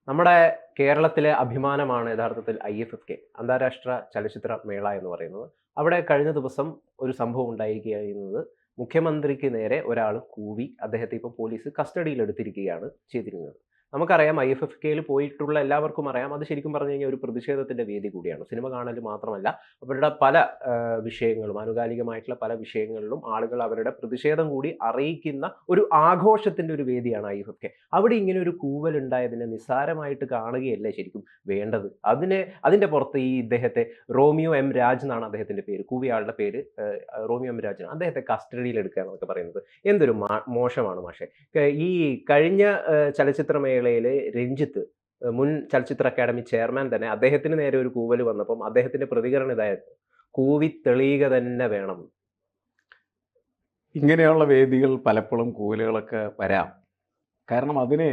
നമ്മുടെ കേരളത്തിലെ അഭിമാനമാണ് യഥാർത്ഥത്തിൽ IFFK അന്താരാഷ്ട്ര ചലച്ചിത്ര മേള എന്ന് പറയുന്നത്. അവിടെ കഴിഞ്ഞ ദിവസം ഒരു സംഭവം ഉണ്ടായിരിക്കുകയായിരുന്നത് മുഖ്യമന്ത്രിക്ക് നേരെ ഒരാൾ കൂവി അദ്ദേഹത്തെ ഇപ്പോൾ പോലീസ് കസ്റ്റഡിയിൽ എടുത്തിരിക്കുകയാണ് ചെയ്തിരുന്നത്. നമുക്കറിയാം IFFKയിൽ പോയിട്ടുള്ള എല്ലാവർക്കും അറിയാം അത് ശരിക്കും പറഞ്ഞു കഴിഞ്ഞാൽ ഒരു പ്രതിഷേധത്തിന്റെ വേദി കൂടിയാണ്. സിനിമ കാണൽ മാത്രമല്ല അവരുടെ പല വിഷയങ്ങളും ആനുകാലികമായിട്ടുള്ള പല വിഷയങ്ങളിലും ആളുകൾ അവരുടെ പ്രതിഷേധം കൂടി അറിയിക്കുന്ന ഒരു ആഘോഷത്തിന്റെ ഒരു വേദിയാണ് IFFK. അവിടെ ഇങ്ങനെ ഒരു കൂവൽ ഉണ്ടായതിനെ നിസ്സാരമായിട്ട് കാണുകയല്ലേ ശരിക്കും വേണ്ടത്. അതിന്റെ പുറത്ത് ഈ ഇദ്ദേഹത്തെ റോമിയോ എം രാജ് എന്നാണ് അദ്ദേഹത്തിന്റെ പേര്, കൂവിയ ആളുടെ പേര് റോമിയോ എം രാജ്, അദ്ദേഹത്തെ കസ്റ്റഡിയിൽ എടുക്കുക എന്നൊക്കെ പറയുന്നത് എന്തൊരു മോശമാണ് മാഷെ. ഈ കഴിഞ്ഞ ചലച്ചിത്രമേളയിലെ രഞ്ജിത്ത്, മുൻ ചലച്ചിത്ര അക്കാദമി ചെയർമാൻ തന്നെ, അദ്ദേഹത്തിന് നേരെ ഒരു കൂവൽ വന്നപ്പം അദ്ദേഹത്തിന്റെ പ്രതികരണം ഇതായിരുന്നു, കൂവി തെളിയുക തന്നെ വേണം. ഇങ്ങനെയുള്ള വേദികൾ പലപ്പോഴും കൂവലുകളൊക്കെ വരാം. കാരണം അതിന്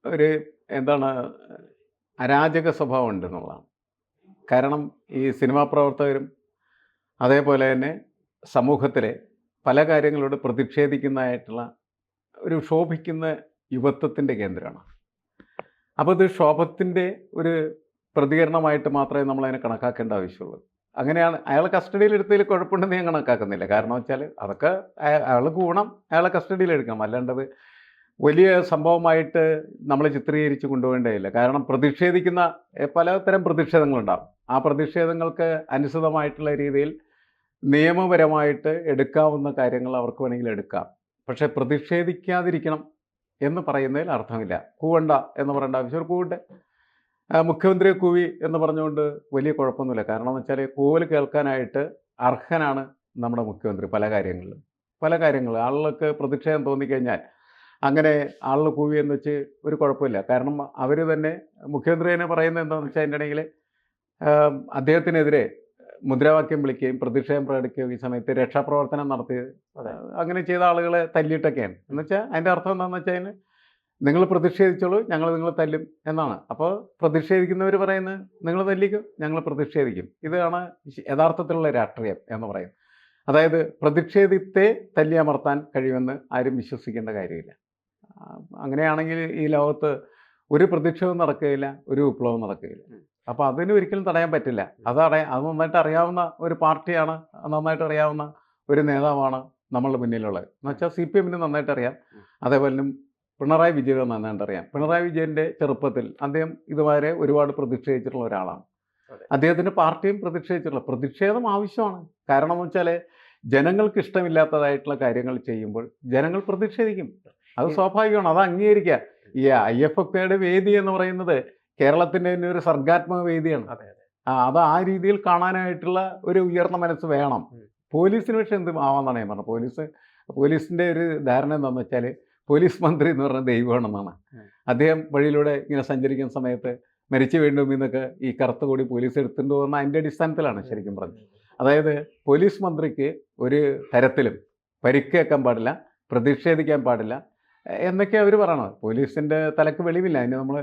ഒരു എന്താണ് അരാജക സ്വഭാവം ഉണ്ടെന്നുള്ളതാണ്. കാരണം ഈ സിനിമാ പ്രവർത്തകരും അതേപോലെ തന്നെ സമൂഹത്തിലെ പല കാര്യങ്ങളോട് പ്രതിഷേധിക്കുന്നതായിട്ടുള്ള ഒരു ശോഭിക്കുന്ന യുവത്വത്തിൻ്റെ കേന്ദ്രമാണ്. അപ്പോൾ ഇത് ശോഭത്തിൻ്റെ ഒരു പ്രതികരണമായിട്ട് മാത്രമേ നമ്മളതിനെ കണക്കാക്കേണ്ട ആവശ്യമുള്ളൂ. അങ്ങനെയാണ് അയാളെ കസ്റ്റഡിയിലെടുത്തതിൽ കുഴപ്പമുണ്ടെന്ന് ഞാൻ കണക്കാക്കുന്നില്ല. കാരണം വെച്ചാൽ അതൊക്കെ അയാൾ ഗുണം അയാളെ കസ്റ്റഡിയിലെടുക്കണം, അല്ലാണ്ടത് വലിയ സംഭവമായിട്ട് നമ്മൾ ചിത്രീകരിച്ച് കൊണ്ടുപോകേണ്ടതില്ല. കാരണം പ്രതിഷേധിക്കുന്ന പലതരം പ്രതിഷേധങ്ങളുണ്ടാകും. ആ പ്രതിഷേധങ്ങൾക്ക് അനുസൃതമായിട്ടുള്ള രീതിയിൽ നിയമപരമായിട്ട് എടുക്കാവുന്ന കാര്യങ്ങൾ അവർക്ക് വേണമെങ്കിൽ എടുക്കാം. പക്ഷേ പ്രതിഷേധിക്കാതിരിക്കണം എന്ന് പറയുന്നതിൽ അർത്ഥമില്ല. കൂവണ്ട എന്ന് പറയേണ്ട ആവശ്യം, കൂവട്ടെ. മുഖ്യമന്ത്രിയെ കൂവി എന്ന് പറഞ്ഞുകൊണ്ട് വലിയ കുഴപ്പമൊന്നുമില്ല. കാരണം എന്ന് വെച്ചാൽ കൂവൽ കേൾക്കാനായിട്ട് അർഹനാണ് നമ്മുടെ മുഖ്യമന്ത്രി. പല കാര്യങ്ങളും ആളുകൾക്ക് പ്രതിഷേധം തോന്നിക്കഴിഞ്ഞാൽ അങ്ങനെ ആളുകൾ കൂവി എന്ന് വെച്ച് ഒരു കുഴപ്പമില്ല. കാരണം അവർ തന്നെ മുഖ്യമന്ത്രി തന്നെ പറയുന്നത് എന്താണെന്ന് വെച്ചാൽ അതിൻ്റെ ഇടയിൽ അദ്ദേഹത്തിനെതിരെ മുദ്രാവാക്യം വിളിക്കുകയും പ്രതിഷേധം പ്രകടിക്കുകയും ഈ സമയത്ത് രക്ഷാപ്രവർത്തനം നടത്തി അങ്ങനെ ചെയ്ത ആളുകളെ തല്ലിയിട്ടൊക്കെയാണ്. എന്ന് വെച്ചാൽ അതിൻ്റെ അർത്ഥം എന്താണെന്ന് വെച്ചാൽ നിങ്ങൾ പ്രതിഷേധിച്ചോളൂ, ഞങ്ങൾ നിങ്ങളെ തല്ലും എന്നാണ്. അപ്പോൾ പ്രതിഷേധിക്കുന്നവർ പറയുന്നത് നിങ്ങൾ തല്ലിക്കും, ഞങ്ങൾ പ്രതിഷേധിക്കും. ഇതാണ് യഥാർത്ഥത്തിലുള്ള രാഷ്ട്രീയം എന്ന് പറയുന്നത്. അതായത് പ്രതിഷേധത്തെ തല്ലിയമർത്താൻ കഴിയുമെന്ന് ആരും വിശ്വസിക്കേണ്ട കാര്യമില്ല. അങ്ങനെയാണെങ്കിൽ ഈ ലോകത്ത് ഒരു പ്രതിഷേധവും നടക്കുകയില്ല, ഒരു വിപ്ലവവും നടക്കുകയില്ല. അപ്പോൾ അതിന് ഒരിക്കലും തടയാൻ പറ്റില്ല. അത് നന്നായിട്ട് അറിയാവുന്ന ഒരു പാർട്ടിയാണ്, നന്നായിട്ട് അറിയാവുന്ന ഒരു നേതാവാണ് നമ്മളുടെ മുന്നിലുള്ളത്. എന്ന് വെച്ചാൽ CPM നന്നായിട്ട് അറിയാം, അതേപോലെ തന്നെ പിണറായി വിജയനെ നന്നായിട്ട് അറിയാം. പിണറായി വിജയൻ്റെ ചെറുപ്പത്തിൽ അദ്ദേഹം ഇതുവരെ ഒരുപാട് പ്രതിഷേധിച്ചിട്ടുള്ള ഒരാളാണ്. അദ്ദേഹത്തിൻ്റെ പാർട്ടിയും പ്രതിഷേധം ആവശ്യമാണ്. കാരണം എന്ന് വെച്ചാൽ ജനങ്ങൾക്ക് ഇഷ്ടമില്ലാത്തതായിട്ടുള്ള കാര്യങ്ങൾ ചെയ്യുമ്പോൾ ജനങ്ങൾ പ്രതിഷേധിക്കും. അത് സ്വാഭാവികമാണ്, അത് അംഗീകരിക്കുക. ഈ IFFKയുടെ വേദി എന്ന് പറയുന്നത് കേരളത്തിൻ്റെ തന്നെ ഒരു സർഗാത്മക വേദിയാണ്. അത് ആ രീതിയിൽ കാണാനായിട്ടുള്ള ഒരു ഉയർന്ന മനസ്സ് വേണം. പോലീസിന് പക്ഷേ എന്ത് ആവാന്നാണ് ഞാൻ പറഞ്ഞത്. പോലീസിൻ്റെ ഒരു ധാരണ എന്താണെന്ന് വെച്ചാൽ പോലീസ് മന്ത്രി എന്ന് പറഞ്ഞാൽ ദൈവമാണെന്നാണ്. അദ്ദേഹം വഴിയിലൂടെ ഇങ്ങനെ സഞ്ചരിക്കുന്ന സമയത്ത് മരിച്ചു വീണ്ടും എന്നൊക്കെ ഈ കറുത്ത കൂടി പോലീസ് എടുത്തുകൊണ്ട് പോകുന്ന അതിൻ്റെ അടിസ്ഥാനത്തിലാണ് ശരിക്കും പറഞ്ഞത്. അതായത് പോലീസ് മന്ത്രിക്ക് ഒരു തരത്തിലും പരിക്കേൽക്കാൻ പാടില്ല, പ്രതിഷേധിക്കാൻ പാടില്ല എന്നൊക്കെ അവർ പറയണത്. പോലീസിൻ്റെ തലക്ക് വെളിവില്ല. അതിന് നമ്മൾ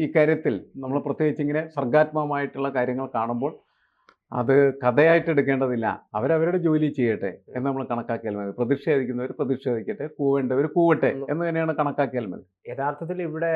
ഈ കാര്യത്തിൽ നമ്മൾ പ്രത്യേകിച്ച് ഇങ്ങനെ സർഗാത്മകമായിട്ടുള്ള കാര്യങ്ങൾ കാണുമ്പോൾ അത് കഥയായിട്ട് എടുക്കേണ്ടതില്ല. അവരവരുടെ ജോലി ചെയ്യട്ടെ എന്ന് നമ്മൾ കണക്കാക്കിയാൽ മതി. പ്രതിഷേധിക്കുന്നവർ പ്രതിഷേധിക്കട്ടെ, കൂവേണ്ടവർ കൂവട്ടെ എന്ന് തന്നെയാണ് കണക്കാക്കിയാൽ മതി. യഥാർത്ഥത്തിൽ ഇവിടെ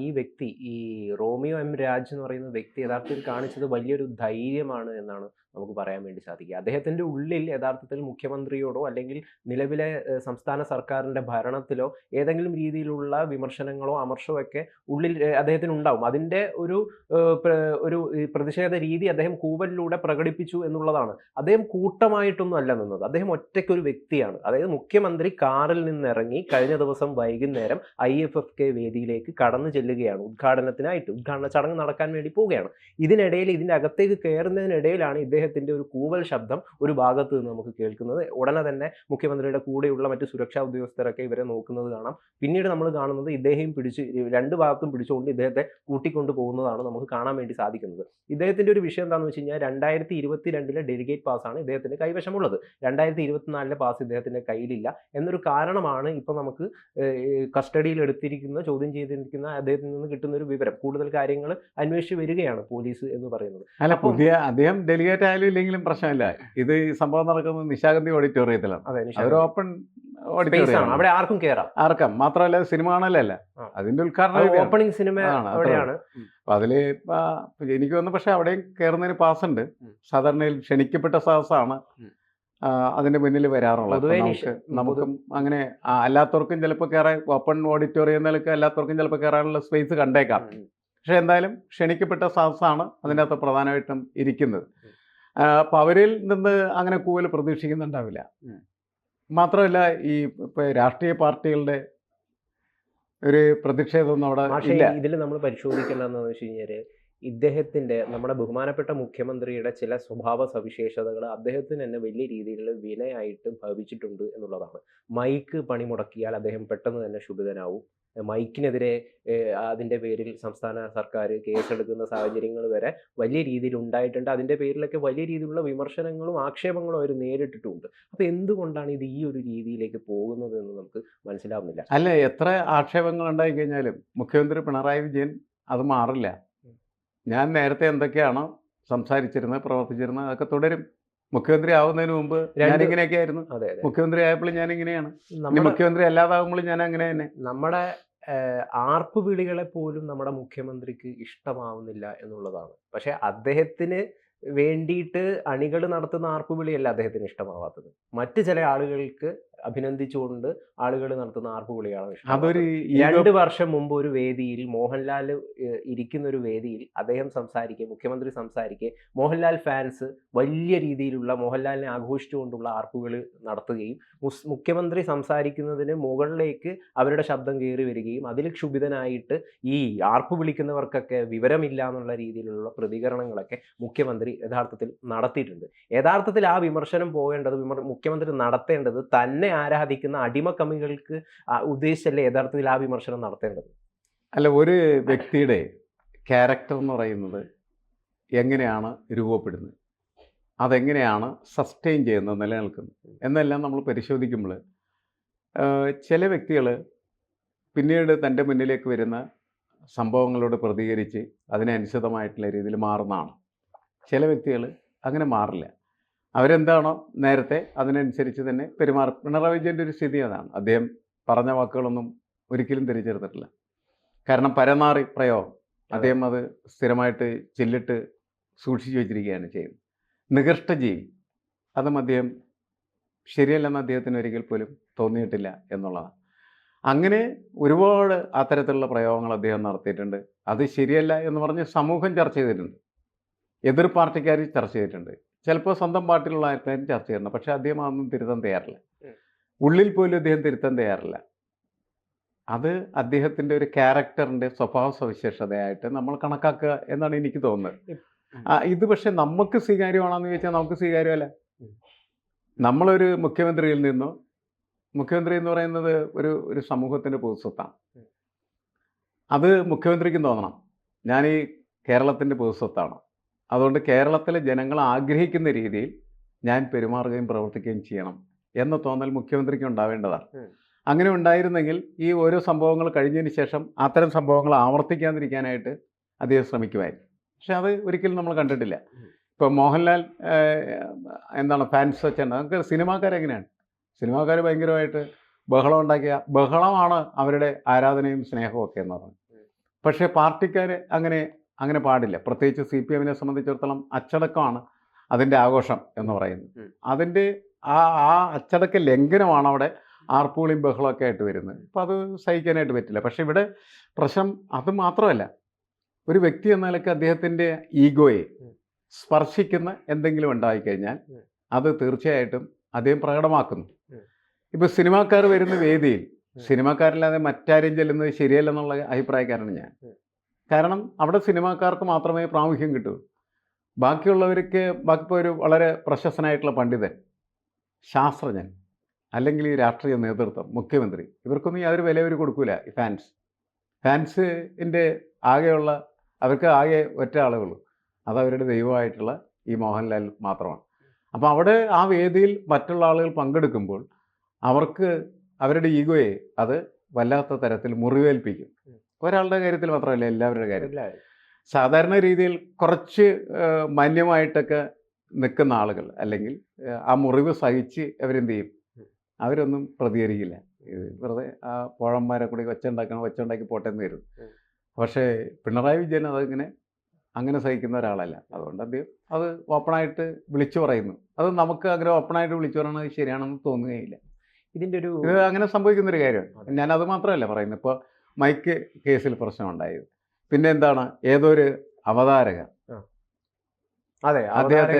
ഈ വ്യക്തി, ഈ റോമിയോ എം രാജ് എന്ന് പറയുന്ന വ്യക്തി യഥാർത്ഥത്തിൽ കാണിച്ചത് വലിയൊരു ധൈര്യമാണ് എന്നാണ് നമുക്ക് പറയാൻ വേണ്ടി സാധിക്കുക. അദ്ദേഹത്തിന്റെ ഉള്ളിൽ യഥാർത്ഥത്തിൽ മുഖ്യമന്ത്രിയോടോ അല്ലെങ്കിൽ നിലവിലെ സംസ്ഥാന സർക്കാരിന്റെ ഭരണത്തിലോ ഏതെങ്കിലും രീതിയിലുള്ള വിമർശനങ്ങളോ അമർഷമോ ഒക്കെ ഉള്ളിൽ അദ്ദേഹത്തിന് ഉണ്ടാവും. അതിന്റെ ഒരു പ്രതിഷേധ രീതി അദ്ദേഹം കൂവലിലൂടെ പ്രകടിപ്പിച്ചു എന്നുള്ളതാണ്. അദ്ദേഹം കൂട്ടമായിട്ടൊന്നും അല്ല നിന്നത്, അദ്ദേഹം ഒറ്റയ്ക്കൊരു വ്യക്തിയാണ്. അതായത് മുഖ്യമന്ത്രി കാറിൽ നിന്നിറങ്ങി കഴിഞ്ഞ ദിവസം വൈകുന്നേരം IFFK വേദിയിലേക്ക് കടന്നു ചെല്ലുകയാണ് ഉദ്ഘാടനത്തിനായിട്ട്. ഉദ്ഘാടന ചടങ്ങ് നടക്കാൻ വേണ്ടി പോവുകയാണ്. ഇതിനിടയിൽ ഇതിന്റെ അകത്തേക്ക് കയറുന്നതിനിടയിലാണ് ഇദ്ദേഹത്തിന്റെ ഒരു കൂവൽ ശബ്ദം ഒരു ഭാഗത്ത് നിന്ന് നമുക്ക് കേൾക്കുന്നത്. ഉടനെ തന്നെ മുഖ്യമന്ത്രിയുടെ കൂടെയുള്ള മറ്റ് സുരക്ഷാ ഉദ്യോഗസ്ഥരൊക്കെ ഇവരെ നോക്കുന്നത് കാണാം. പിന്നീട് നമ്മൾ കാണുന്നത് ഇദ്ദേഹം രണ്ട് ഭാഗത്തും പിടിച്ചുകൊണ്ട് ഇദ്ദേഹത്തെ കൂട്ടിക്കൊണ്ടു പോകുന്നതാണ് നമുക്ക് കാണാൻ വേണ്ടി സാധിക്കുന്നത്. ഇദ്ദേഹത്തിന്റെ ഒരു വിഷയം എന്താണെന്ന് വെച്ച് കഴിഞ്ഞാൽ 2022 ഡെലിഗേറ്റ് പാസ്സാണ് ഇദ്ദേഹത്തിന്റെ കൈവശമുള്ളത്. 2024 പാസ് ഇദ്ദേഹത്തിന്റെ കയ്യിലില്ല എന്നൊരു കാരണമാണ് ഇപ്പൊ നമുക്ക് കസ്റ്റഡിയിൽ എടുത്തിരിക്കുന്ന, ചോദ്യം ചെയ്തിരിക്കുന്ന അദ്ദേഹത്തിൽ നിന്ന് കിട്ടുന്ന ഒരു വിവരം. കൂടുതൽ കാര്യങ്ങൾ അന്വേഷിച്ച് വരികയാണ് പോലീസ് എന്ന് പറയുന്നത്. അല്ല, അദ്ദേഹം ഡെലിഗേറ്റ് ആയാലും ഇല്ലെങ്കിലും പ്രശ്നമില്ല. ഇത് ഈ സംഭവം നടക്കുന്നത് നിശാഗന്ധി ഓഡിറ്റോറിയത്തിലാണ്. അതെ, ഒരു ഓപ്പൺ സ്പേസ് ആണ്, ഓഡിറ്റോറിയം അവിടെ ആർക്കും കയറാം. ആർക്കാം. മാത്രമല്ല സിനിമ കാണലല്ല, ആ. അതിന്റെ ഉദ്ഘാടനം ഇതാണ്. ഓപ്പണിംഗ് സിനിമ ആണ് അത്രേ ഉള്ളൂ. അവിടെയാണ്. അപ്പൊ അതില് എനിക്ക് തോന്നുന്നു, പക്ഷെ അവിടെയും കയറുന്നതിന് പാസ് ഉണ്ട്. സാധാരണ ക്ഷണിക്കപ്പെട്ട സാഹസാണ് അതിന്റെ മുന്നിൽ വരാറുള്ളത്. പൊതുവേ നമുക്കും അങ്ങനെ അല്ലാത്തവർക്കും ചിലപ്പോൾ കയറാൻ, ഓപ്പൺ ഓഡിറ്റോറിയം നിലക്ക് അല്ലാത്തവർക്കും ചിലപ്പോൾ കയറാനുള്ള സ്പേസ് കണ്ടേക്കാം. പക്ഷെ എന്തായാലും ക്ഷണിക്കപ്പെട്ട സാഹസാണ് അതിൻ്റെ അകത്ത് പ്രധാനമായിട്ടും ഇരിക്കുന്നത്. അപ്പം അവരിൽ നിന്ന് അങ്ങനെ കൂവൽ പ്രതീക്ഷിക്കുന്നുണ്ടാവില്ല. മാത്രമല്ല ഈ ഇപ്പോൾ രാഷ്ട്രീയ പാർട്ടികളുടെ ഒരു പ്രതിഷേധമൊന്നും അവിടെ ഇല്ല. ഇതിൽ നമ്മൾ പരിശോധിക്കേണ്ടതെന്ന് വെച്ച് കഴിഞ്ഞാൽ ഇദ്ദേഹത്തിന്റെ, നമ്മുടെ ബഹുമാനപ്പെട്ട മുഖ്യമന്ത്രിയുടെ ചില സ്വഭാവ സവിശേഷതകൾ അദ്ദേഹത്തിന് തന്നെ വലിയ രീതിയിൽ വിനയായിട്ട് ഭവിച്ചിട്ടുണ്ട് എന്നുള്ളതാണ്. മൈക്ക് പണിമുടക്കിയാൽ അദ്ദേഹം പെട്ടെന്ന് തന്നെ ക്ഷുഭിതനാവും. മൈക്കിനെതിരെ അതിൻ്റെ പേരിൽ സംസ്ഥാന സർക്കാർ കേസെടുക്കുന്ന സാഹചര്യങ്ങൾ വരെ വലിയ രീതിയിൽ ഉണ്ടായിട്ടുണ്ട്. അതിൻ്റെ പേരിലൊക്കെ വലിയ രീതിയിലുള്ള വിമർശനങ്ങളും ആക്ഷേപങ്ങളും അവർ നേരിട്ടിട്ടുമുണ്ട്. അപ്പോൾ എന്തുകൊണ്ടാണ് ഇത് ഈ ഒരു രീതിയിലേക്ക് പോകുന്നത് എന്ന് നമുക്ക് മനസ്സിലാവുന്നില്ല. അല്ല, എത്ര ആക്ഷേപങ്ങൾ ഉണ്ടായി കഴിഞ്ഞാലും മുഖ്യമന്ത്രി പിണറായി വിജയൻ അത് മാറില്ല. ഞാൻ നേരത്തെ എന്തൊക്കെയാണോ സംസാരിച്ചിരുന്നത്, പ്രവർത്തിച്ചിരുന്നത്, അതൊക്കെ തുടരും. മുഖ്യമന്ത്രി ആവുന്നതിന് മുമ്പ് ഞാനിങ്ങനെയൊക്കെ ആയിരുന്നു. മുഖ്യമന്ത്രി ആയപ്പോഴും ഞാനിങ്ങനെയാണ്. മുഖ്യമന്ത്രി അല്ലാതാവുമ്പോഴും ഞാൻ അങ്ങനെ തന്നെ. നമ്മുടെ ആർപ്പുവിളികളെ പോലും നമ്മുടെ മുഖ്യമന്ത്രിക്ക് ഇഷ്ടമാവുന്നില്ല എന്നുള്ളതാണ്. പക്ഷെ അദ്ദേഹത്തിന് വേണ്ടിയിട്ട് അണികൾ നടത്തുന്ന ആർപ്പുവിളിയല്ല അദ്ദേഹത്തിന് ഇഷ്ടമാവാത്തത്. മറ്റ് ചില ആളുകൾക്ക് അഭിനന്ദിച്ചുകൊണ്ട് ആളുകൾ നടത്തുന്ന ആർപ്പുവിളിയാണ് ഇഷ്ടം. 2 വർഷം മുമ്പ് ഒരു വേദിയിൽ മോഹൻലാൽ ഇരിക്കുന്ന ഒരു വേദിയിൽ അദ്ദേഹം സംസാരിക്കെ, മുഖ്യമന്ത്രി സംസാരിക്കെ, മോഹൻലാൽ ഫാൻസ് വലിയ രീതിയിലുള്ള മോഹൻലാലിനെ ആഘോഷിച്ചുകൊണ്ടുള്ള ആർപ്പുകൾ നടത്തുകയും മുഖ്യമന്ത്രി സംസാരിക്കുന്നതിന് മുകളിലേക്ക് അവരുടെ ശബ്ദം കയറി വരികയും അതിൽ ക്ഷുഭിതനായിട്ട് ഈ ആർപ്പു വിളിക്കുന്നവർക്കൊക്കെ വിവരമില്ല എന്നുള്ള രീതിയിലുള്ള പ്രതികരണങ്ങളൊക്കെ മുഖ്യമന്ത്രി യഥാർത്ഥത്തിൽ നടത്തിയിട്ടുണ്ട്. യഥാർത്ഥത്തിൽ ആ വിമർശനം പോകേണ്ടത്, മുഖ്യമന്ത്രി നടത്തേണ്ടത് തന്നെ ആരാധിക്കുന്ന അടിമക്കമ്മികൾക്ക് ഉദ്ദേശിച്ചല്ലേ യഥാർത്ഥത്തിൽ ആ വിമർശനം നടത്തേണ്ടത്. അല്ല, ഒരു വ്യക്തിയുടെ ക്യാരക്ടർ എന്ന് പറയുന്നത് എങ്ങനെയാണ് രൂപപ്പെടുന്നത്, അതെങ്ങനെയാണ് സസ്റ്റെയിൻ ചെയ്യുന്നത്, നിലനിൽക്കുന്നത് എന്നെല്ലാം നമ്മൾ പരിശോധിക്കുമ്പോൾ ചില വ്യക്തികൾ പിന്നീട് തൻ്റെ മുന്നിലേക്ക് വരുന്ന സംഭവങ്ങളോട് പ്രതികരിച്ച് അതിനനുസൃതമായിട്ടുള്ള രീതിയിൽ മാറുന്നതാണ്. ചില വ്യക്തികൾ അങ്ങനെ മാറില്ല. അവരെന്താണോ നേരത്തെ അതിനനുസരിച്ച് തന്നെ പെരുമാറും. പിണറായി വിജയൻ്റെ ഒരു സ്ഥിതി അതാണ്. അദ്ദേഹം പറഞ്ഞ വാക്കുകളൊന്നും ഒരിക്കലും തിരിച്ചെടുത്തിട്ടില്ല. കാരണം പരനാറി പ്രയോഗം അദ്ദേഹം അത് സ്ഥിരമായിട്ട് ചില്ലിട്ട് സൂക്ഷിച്ചു വെച്ചിരിക്കുകയാണ് ചെയ്യുന്നത്. നികൃഷ്ടജീവി, അതും അദ്ദേഹം ശരിയല്ലെന്ന് അദ്ദേഹത്തിന് ഒരിക്കൽ പോലും തോന്നിയിട്ടില്ല എന്നുള്ളതാണ്. അങ്ങനെ ഒരുപാട് അത്തരത്തിലുള്ള പ്രയോഗങ്ങൾ അദ്ദേഹം നടത്തിയിട്ടുണ്ട്. അത് ശരിയല്ല എന്ന് പറഞ്ഞ് സമൂഹം ചർച്ച ചെയ്തിട്ടുണ്ട്, എതിർ പാർട്ടിക്കാർ ചർച്ച ചെയ്തിട്ടുണ്ട്, ചിലപ്പോൾ സ്വന്തം പാർട്ടിയിലുള്ള ആൾക്കാരും ചർച്ച ചെയ്തിട്ടുണ്ട്. പക്ഷേ അദ്ദേഹം അതൊന്നും തിരുത്താൻ തയ്യാറില്ല. ഉള്ളിൽ പോലും അദ്ദേഹം തിരുത്താൻ തയ്യാറില്ല. അത് അദ്ദേഹത്തിൻ്റെ ഒരു ക്യാരക്ടറിൻ്റെ സ്വഭാവ സവിശേഷതയായിട്ട് നമ്മൾ കണക്കാക്കുക എന്നാണ് എനിക്ക് തോന്നുന്നത്. ഇത് പക്ഷെ നമുക്ക് സ്വീകാര്യമാണെന്ന് ചോദിച്ചാൽ നമുക്ക് സ്വീകാര്യമല്ല. നമ്മളൊരു മുഖ്യമന്ത്രിയിൽ നിന്നോ, മുഖ്യമന്ത്രി എന്ന് പറയുന്നത് ഒരു സമൂഹത്തിൻ്റെ പൊതുസ്വത്താണ്. അത് മുഖ്യമന്ത്രിക്കും തോന്നണം, ഞാൻ ഈ കേരളത്തിൻ്റെ പൊതുസ്വത്താണ്, അതുകൊണ്ട് കേരളത്തിലെ ജനങ്ങൾ ആഗ്രഹിക്കുന്ന രീതിയിൽ ഞാൻ പെരുമാറുകയും പ്രവർത്തിക്കുകയും ചെയ്യണം എന്ന തോന്നൽ മുഖ്യമന്ത്രിക്ക് ഉണ്ടാവേണ്ടതാണ്. അങ്ങനെ ഉണ്ടായിരുന്നെങ്കിൽ ഈ ഓരോ സംഭവങ്ങൾ കഴിഞ്ഞതിന് ശേഷം അത്തരം സംഭവങ്ങൾ ആവർത്തിക്കാതിരിക്കാനായിട്ട് അദ്ദേഹം ശ്രമിക്കുമായിരുന്നു. പക്ഷെ അത് ഒരിക്കലും നമ്മൾ കണ്ടിട്ടില്ല. ഇപ്പോൾ മോഹൻലാൽ ഫാൻസ് വെച്ചുണ്ട്. നമുക്ക് സിനിമാക്കാരെങ്ങനെയാണ്, സിനിമാക്കാർ ഭയങ്കരമായിട്ട് ബഹളം ഉണ്ടാക്കിയ ബഹളമാണ് അവരുടെ ആരാധനയും സ്നേഹവും ഒക്കെ എന്ന് പറഞ്ഞു. പക്ഷേ പാർട്ടിക്കാർ അങ്ങനെ പാടില്ല. പ്രത്യേകിച്ച് CPM സംബന്ധിച്ചിടത്തോളം അച്ചടക്കമാണ് അതിൻ്റെ ആഘോഷം എന്ന് പറയുന്നത്. അതിൻ്റെ ആ അച്ചടക്ക ലംഘനമാണ് അവിടെ ആർപ്പുകളും ബഹളമൊക്കെ ആയിട്ട് വരുന്നത്. അപ്പോൾ അത് സഹിക്കാനായിട്ട് പറ്റില്ല. പക്ഷേ ഇവിടെ പ്രശ്നം അത് മാത്രമല്ല, ഒരു വ്യക്തി എന്ന നിലയ്ക്ക് അദ്ദേഹത്തിൻ്റെ ഈഗോയെ സ്പർശിക്കുന്ന എന്തെങ്കിലും ഉണ്ടായിക്കഴിഞ്ഞാൽ അത് തീർച്ചയായിട്ടും അദ്ദേഹം പ്രകടമാക്കുന്നു. ഇപ്പോൾ സിനിമാക്കാർ വരുന്ന വേദിയിൽ സിനിമാക്കാരില്ലാതെ മറ്റാരും ചെല്ലുന്നത് ശരിയല്ലെന്നുള്ള അഭിപ്രായക്കാരാണ് ഞാൻ. കാരണം അവിടെ സിനിമാക്കാർക്ക് മാത്രമേ പ്രാമുഖ്യം കിട്ടൂ. ബാക്കിയുള്ളവർക്ക്, ബാക്കിപ്പോൾ ഒരു വളരെ പ്രശസ്തനായിട്ടുള്ള പണ്ഡിതൻ, ശാസ്ത്രജ്ഞൻ, അല്ലെങ്കിൽ ഈ രാഷ്ട്രീയ നേതൃത്വം, മുഖ്യമന്ത്രി, ഇവർക്കൊന്നും യാതൊരു വില അവർ കൊടുക്കൂല. ഈ ഫാൻസിൻ്റെ ആകെയുള്ള, അവർക്ക് ആകെ ഒറ്റ ആളുകളുള്ളൂ, അത് അവരുടെ ദൈവമായിട്ടുള്ള ഈ മോഹൻലാൽ മാത്രമാണ്. അപ്പോൾ അവിടെ ആ വേദിയിൽ മറ്റുള്ള ആളുകൾ പങ്കെടുക്കുമ്പോൾ അവർക്ക് അവരുടെ ഈഗോയെ അത് വല്ലാത്ത തരത്തിൽ മുറിവേൽപ്പിക്കും. ഒരാളുടെ കാര്യത്തിൽ മാത്രമല്ല, എല്ലാവരുടെ കാര്യത്തിൽ. സാധാരണ രീതിയിൽ കുറച്ച് മാന്യമായിട്ടൊക്കെ നിൽക്കുന്ന ആളുകൾ അല്ലെങ്കിൽ ആ മുറിവ് സഹിച്ച് അവരെന്ത് ചെയ്യും, അവരൊന്നും പ്രതികരിക്കില്ല. ഇത് വെറുതെ ആ പോഴന്മാരെ കൂടി ഒച്ചുണ്ടാക്കി പോട്ടെ എന്ന് കരുതും. പക്ഷേ പിണറായി വിജയൻ അതിങ്ങനെ അങ്ങനെ സഹിക്കുന്ന ഒരാളല്ല. അതുകൊണ്ട് അദ്ദേഹം അത് ഓപ്പണായിട്ട് വിളിച്ചു പറയുന്നു. അത് നമുക്ക് അങ്ങനെ ഓപ്പണായിട്ട് വിളിച്ചു പറയുന്നത് ശരിയാണെന്ന് തോന്നുകയില്ല. ഇതിന്റെ ഒരു ഇത് അങ്ങനെ സംഭവിക്കുന്നൊരു കാര്യമാണ്. ഞാനത് മാത്രമല്ല പറയുന്നത്. ഇപ്പോൾ മൈക്ക് കേസിൽ പ്രശ്നമുണ്ടായത്. പിന്നെ എന്താണ്, ഏതൊരു അവതാരക അതെ അദ്ദേഹത്തെ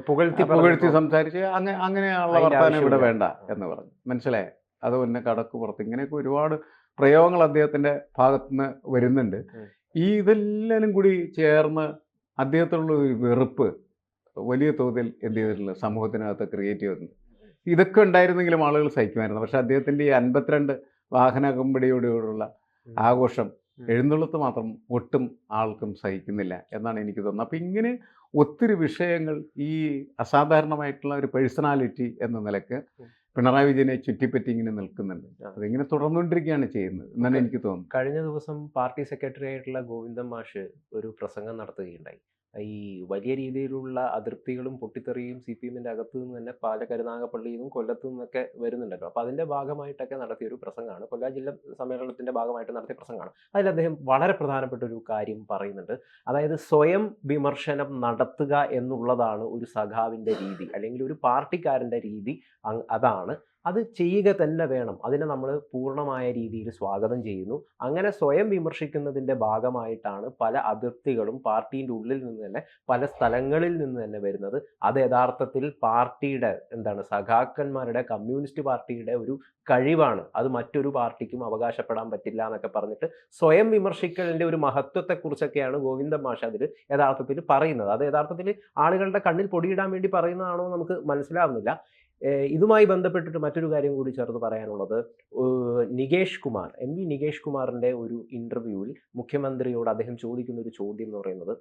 പുകഴ്ത്തി പുകഴ്ത്തി സംസാരിച്ച് അങ്ങനെയുള്ള അതിന്റെ വർത്താനം ഇവിടെ ആവശ്യമില്ല. വേണ്ട എന്ന് പറഞ്ഞു. മനസ്സിലായോ? അത് പിന്നെ കടക്ക് പുറത്ത് ഇങ്ങനെയൊക്കെ ഒരുപാട് പ്രയോഗങ്ങൾ അദ്ദേഹത്തിൻ്റെ ഭാഗത്തുനിന്ന് വരുന്നുണ്ട്. ഈ ഇതെല്ലാവരും കൂടി ചേർന്ന് അദ്ദേഹത്തിനുള്ള ഒരു വെറുപ്പ് വലിയ തോതിൽ എന്ത് ചെയ്തിട്ടുള്ള സമൂഹത്തിനകത്ത് ക്രിയേറ്റ് ചെയ്തിട്ടുണ്ട്. ഇതൊക്കെ ഉണ്ടായിരുന്നെങ്കിലും ആളുകൾ സഹിക്കുമായിരുന്നു. പക്ഷെ അദ്ദേഹത്തിൻ്റെ ഈ 52 വാഹന കമ്പടിയോടുള്ള ആഘോഷം എഴുന്നള്ളത്ത് മാത്രം ഒട്ടും ആൾക്കും സഹിക്കുന്നില്ല എന്നാണ് എനിക്ക് തോന്നുന്നത്. അപ്പം ഇങ്ങനെ ഒത്തിരി വിഷയങ്ങൾ ഈ അസാധാരണമായിട്ടുള്ള ഒരു പേഴ്സണാലിറ്റി എന്ന നിലക്ക് പിണറായി വിജയനെ ചുറ്റിപ്പറ്റി ഇങ്ങനെ നിൽക്കുന്നുണ്ട്. അതിങ്ങനെ തുടർന്നുകൊണ്ടിരിക്കുകയാണ് ചെയ്യുന്നത് എന്നാണ് എനിക്ക് തോന്നുന്നത്. കഴിഞ്ഞ ദിവസം പാർട്ടി സെക്രട്ടറി ആയിട്ടുള്ള ഗോവിന്ദൻ മാഷ് ഒരു പ്രസംഗം നടത്തുകയുണ്ടായി. ഈ വലിയ രീതിയിലുള്ള അതൃപ്തികളും പൊട്ടിത്തെറിയും CPM-ന്റെ അകത്തു നിന്ന് തന്നെ പല കരുനാഗപ്പള്ളിയിൽ നിന്നും കൊല്ലത്തു നിന്നൊക്കെ വരുന്നുണ്ടല്ലോ. അപ്പോൾ അതിൻ്റെ ഭാഗമായിട്ടൊക്കെ നടത്തിയൊരു പ്രസംഗമാണ്, കൊല്ലം ജില്ലാ സമ്മേളനത്തിൻ്റെ ഭാഗമായിട്ട് നടത്തിയ പ്രസംഗമാണ്. അതിൽ അദ്ദേഹം വളരെ പ്രധാനപ്പെട്ട ഒരു കാര്യം പറയുന്നുണ്ട്. അതായത് സ്വയം വിമർശനം നടത്തുക എന്നുള്ളതാണ് ഒരു സഖാവിൻ്റെ രീതി, അല്ലെങ്കിൽ ഒരു പാർട്ടിക്കാരൻ്റെ രീതി. അതാണ്, അത് ചെയ്യുക തന്നെ വേണം. അതിനെ നമ്മൾ പൂർണ്ണമായ രീതിയിൽ സ്വാഗതം ചെയ്യുന്നു. അങ്ങനെ സ്വയം വിമർശിക്കുന്നതിൻ്റെ ഭാഗമായിട്ടാണ് പല അതിർത്തികളും പാർട്ടീൻ്റെ ഉള്ളിൽ നിന്ന് തന്നെ പല സ്ഥലങ്ങളിൽ നിന്ന് തന്നെ വരുന്നത്. അത് യഥാർത്ഥത്തിൽ പാർട്ടിയുടെ സഖാക്കന്മാരുടെ, കമ്മ്യൂണിസ്റ്റ് പാർട്ടിയുടെ ഒരു കഴിവാണ്. അത് മറ്റൊരു പാർട്ടിക്കും അവകാശപ്പെടാൻ പറ്റില്ല എന്നൊക്കെ പറഞ്ഞിട്ട് സ്വയം വിമർശിക്കലിൻ്റെ ഒരു മഹത്വത്തെക്കുറിച്ചൊക്കെയാണ് ഗോവിന്ദൻ മാഷ് അതിൽ യഥാർത്ഥത്തിൽ പറയുന്നത്. അത് യഥാർത്ഥത്തിൽ ആളുകളുടെ കണ്ണിൽ പൊടിയിടാൻ വേണ്ടി പറയുന്നതാണോ നമുക്ക് മനസ്സിലാവുന്നില്ല. ഇതുമായി ബന്ധപ്പെട്ടിട്ട് മറ്റൊരു കാര്യം കൂടി ചേർത്ത് പറയാനുള്ളത്, നികേഷ് കുമാർ, MV നികേഷ് കുമാറിൻ്റെ ഒരു ഇൻ്റർവ്യൂവിൽ മുഖ്യമന്ത്രിയോട് അദ്ദേഹം ചോദിക്കുന്ന ഒരു ചോദ്യം എന്ന് പറയുന്നത്,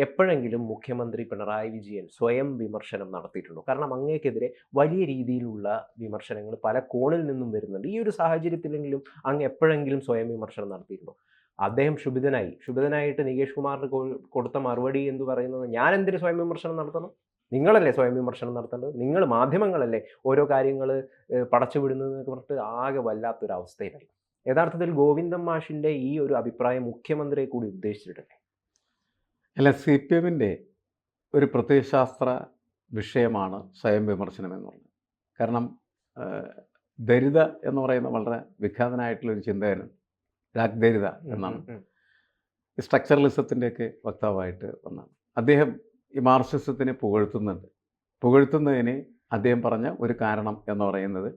എപ്പോഴെങ്കിലും മുഖ്യമന്ത്രി പിണറായി വിജയൻ സ്വയം വിമർശനം നടത്തിയിട്ടുണ്ടോ? കാരണം അങ്ങേക്കെതിരെ വലിയ രീതിയിലുള്ള വിമർശനങ്ങൾ പല കോണിൽ നിന്നും വരുന്നുണ്ട്. ഈ ഒരു സാഹചര്യത്തിലെങ്കിലും അങ്ങ് എപ്പോഴെങ്കിലും സ്വയം വിമർശനം നടത്തിയിട്ടുണ്ടോ? അദ്ദേഹം ക്ഷുഭിതനായിട്ട് നികേഷ് കുമാറിന് കൊടുത്ത മറുപടി എന്ന് പറയുന്നത്, ഞാൻ എന്തിന് സ്വയം വിമർശനം നടത്തണം? നിങ്ങളല്ലേ സ്വയം വിമർശനം നടത്തേണ്ടത്, നിങ്ങൾ മാധ്യമങ്ങളല്ലേ ഓരോ കാര്യങ്ങൾ പടച്ചുവിടുന്നതെന്നൊക്കെ പറഞ്ഞിട്ട് ആകെ വല്ലാത്തൊരവസ്ഥയിലായി. യഥാർത്ഥത്തിൽ ഗോവിന്ദൻ മാഷിൻ്റെ ഈ ഒരു അഭിപ്രായം മുഖ്യമന്ത്രിയെ കൂടി ഉദ്ദേശിച്ചിട്ടല്ലേ? അല്ല, CPM-ൻ്റെ ഒരു പ്രത്യയശാസ്ത്ര വിഷയമാണ് സ്വയം വിമർശനം എന്ന് പറയുന്നത്. കാരണം ദരിത എന്ന് പറയുന്ന വളരെ വിഖ്യാതനായിട്ടുള്ളൊരു ചിന്തകനുണ്ട്, ജാക്ക് ദരിത എന്നാണ്. സ്ട്രക്ചറലിസത്തിൻ്റെയൊക്കെ വക്താവായിട്ട് വന്നാണ് അദ്ദേഹം. ഈ മാർക്സിസത്തിനെ പുകഴ്ത്തുന്നതിന് അദ്ദേഹം പറഞ്ഞ ഒരു കാരണം എന്ന് പറയുന്നത്,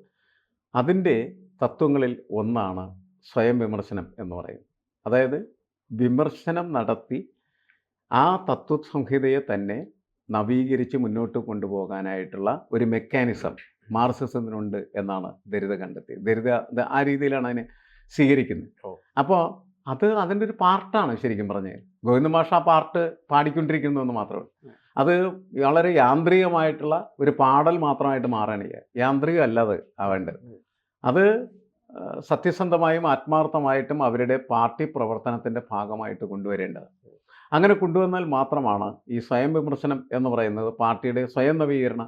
അതിൻ്റെ തത്വങ്ങളിൽ ഒന്നാണ് സ്വയം വിമർശനം എന്ന് പറയുന്നത്. അതായത് വിമർശനം നടത്തി ആ തത്വസംഹിതയെ തന്നെ നവീകരിച്ച് മുന്നോട്ട് കൊണ്ടുപോകാനായിട്ടുള്ള ഒരു മെക്കാനിസം മാർക്സിസത്തിനുണ്ട് എന്നാണ് ദരിത കണ്ടെത്തിയത്. ദരിത ആ രീതിയിലാണ് അതിനെ സ്വീകരിക്കുന്നത്. അപ്പോൾ അതിൻ്റെ ഒരു പാർട്ടാണ് ശരിക്കും പറഞ്ഞാൽ. ഗോവിന്ദൻ മാഷ് ആ പാർട്ട് പാടിക്കൊണ്ടിരിക്കുന്നു എന്ന് മാത്രമേ. അത് വളരെ യാന്ത്രികമായിട്ടുള്ള ഒരു പാടൽ മാത്രമായിട്ട് മാറണില്ല. യാന്ത്രികമല്ല അത് ആവേണ്ടത്. അത് സത്യസന്ധമായും ആത്മാർത്ഥമായിട്ടും അവരുടെ പാർട്ടി പ്രവർത്തനത്തിൻ്റെ ഭാഗമായിട്ട് കൊണ്ടുവരേണ്ടത്. അങ്ങനെ കൊണ്ടുവന്നാൽ മാത്രമാണ് ഈ സ്വയം വിമർശനം എന്ന് പറയുന്നത് പാർട്ടിയുടെ സ്വയം നവീകരണ